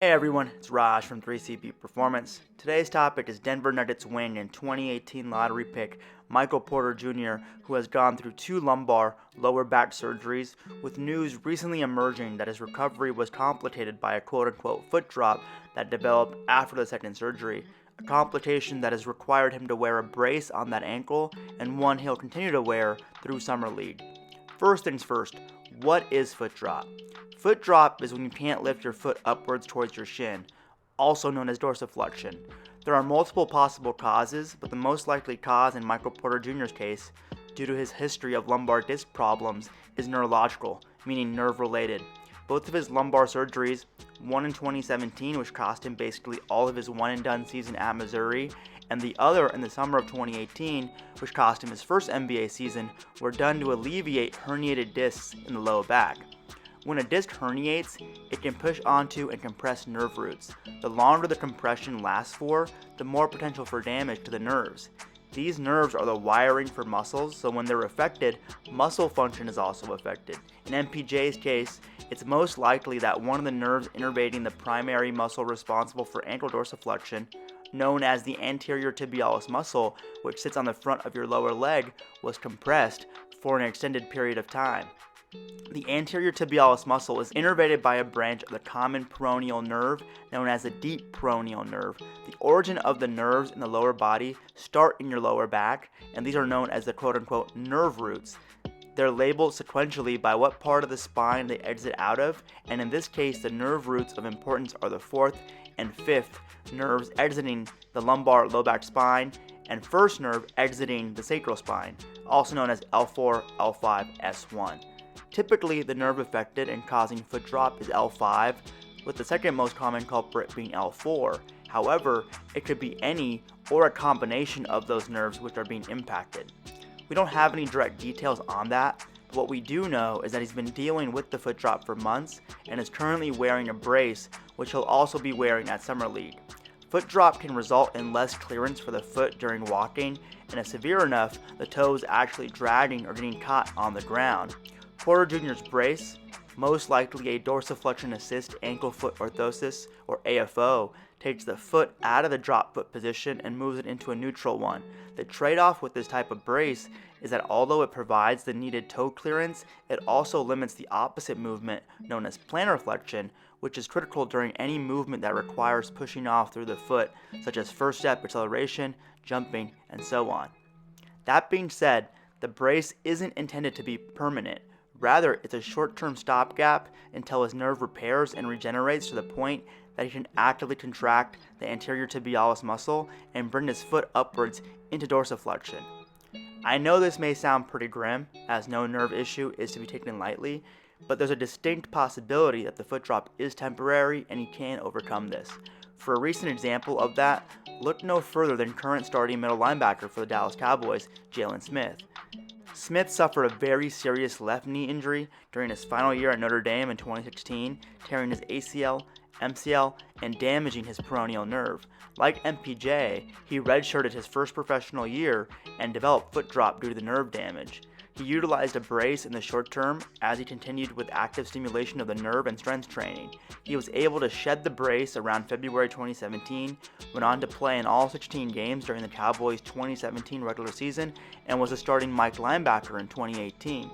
Hey everyone, it's Raj from 3CB Performance. Today's topic is Denver Nuggets wing and 2018 lottery pick Michael Porter Jr., who has gone through 2 lumbar lower back surgeries, with news recently emerging that his recovery was complicated by a quote-unquote foot drop that developed after the second surgery, a complication that has required him to wear a brace on that ankle and one he'll continue to wear through summer league. First things first, what is foot drop? Foot drop is when you can't lift your foot upwards towards your shin, also known as dorsiflexion. There are multiple possible causes, but the most likely cause in Michael Porter Jr.'s case, due to his history of lumbar disc problems, is neurological, meaning nerve-related. Both of his lumbar surgeries, one in 2017, which cost him basically all of his one-and-done season at Missouri, and the other in the summer of 2018, which cost him his first NBA season, were done to alleviate herniated discs in the low back. When a disc herniates, it can push onto and compress nerve roots. The longer the compression lasts for, the more potential for damage to the nerves. These nerves are the wiring for muscles, so when they're affected, muscle function is also affected. In MPJ's case, it's most likely that one of the nerves innervating the primary muscle responsible for ankle dorsiflexion, known as the anterior tibialis muscle, which sits on the front of your lower leg, was compressed for an extended period of time. The anterior tibialis muscle is innervated by a branch of the common peroneal nerve known as the deep peroneal nerve. The origin of the nerves in the lower body start in your lower back, and these are known as the quote-unquote nerve roots. They're labeled sequentially by what part of the spine they exit out of, and in this case the nerve roots of importance are the 4th and 5th nerves exiting the lumbar low back spine, and first nerve exiting the sacral spine, also known as L4, L5, S1. Typically, the nerve affected and causing foot drop is L5, with the second most common culprit being L4. However, it could be any or a combination of those nerves which are being impacted. We don't have any direct details on that, but what we do know is that he's been dealing with the foot drop for months and is currently wearing a brace, which he'll also be wearing at Summer League. Foot drop can result in less clearance for the foot during walking, and if severe enough, the toes actually dragging or getting caught on the ground. Porter Jr.'s brace, most likely a dorsiflexion assist ankle foot orthosis or AFO, takes the foot out of the drop foot position and moves it into a neutral one. The trade-off with this type of brace is that although it provides the needed toe clearance, it also limits the opposite movement known as plantar flexion, which is critical during any movement that requires pushing off through the foot, such as first step acceleration, jumping, and so on. That being said, the brace isn't intended to be permanent. Rather, it's a short-term stopgap until his nerve repairs and regenerates to the point that he can actively contract the anterior tibialis muscle and bring his foot upwards into dorsiflexion. I know this may sound pretty grim, as no nerve issue is to be taken lightly, but there's a distinct possibility that the foot drop is temporary and he can overcome this. For a recent example of that, look no further than current starting middle linebacker for the Dallas Cowboys, Jalen Smith. Smith suffered a very serious left knee injury during his final year at Notre Dame in 2016, tearing his ACL, MCL, and damaging his peroneal nerve. Like MPJ, he redshirted his first professional year and developed foot drop due to the nerve damage. He utilized a brace in the short term as he continued with active stimulation of the nerve and strength training. He was able to shed the brace around February 2017, went on to play in all 16 games during the Cowboys' 2017 regular season, and was a starting Mike linebacker in 2018.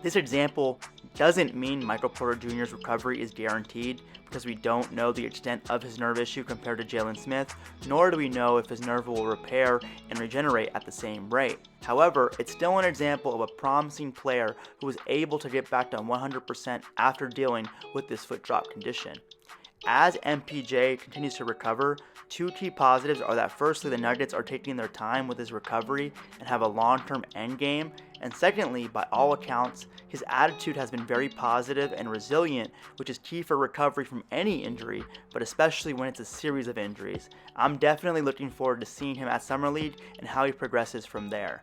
This example doesn't mean Michael Porter Jr.'s recovery is guaranteed, because we don't know the extent of his nerve issue compared to Jalen Smith, nor do we know if his nerve will repair and regenerate at the same rate. However, it's still an example of a promising player who was able to get back to 100% after dealing with this foot drop condition. As MPJ continues to recover, 2 key positives are that firstly, the Nuggets are taking their time with his recovery and have a long-term end game, and secondly, by all accounts, his attitude has been very positive and resilient, which is key for recovery from any injury, but especially when it's a series of injuries. I'm definitely looking forward to seeing him at Summer League and how he progresses from there.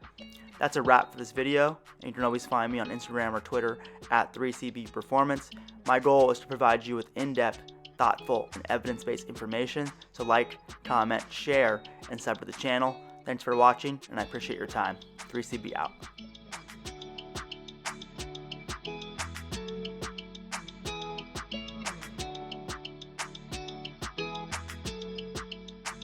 That's a wrap for this video, and you can always find me on Instagram or Twitter at 3CB Performance. My goal is to provide you with in-depth, thoughtful, and evidence-based information, so like, comment, share, and sub to the channel. Thanks for watching, and I appreciate your time. 3CB out.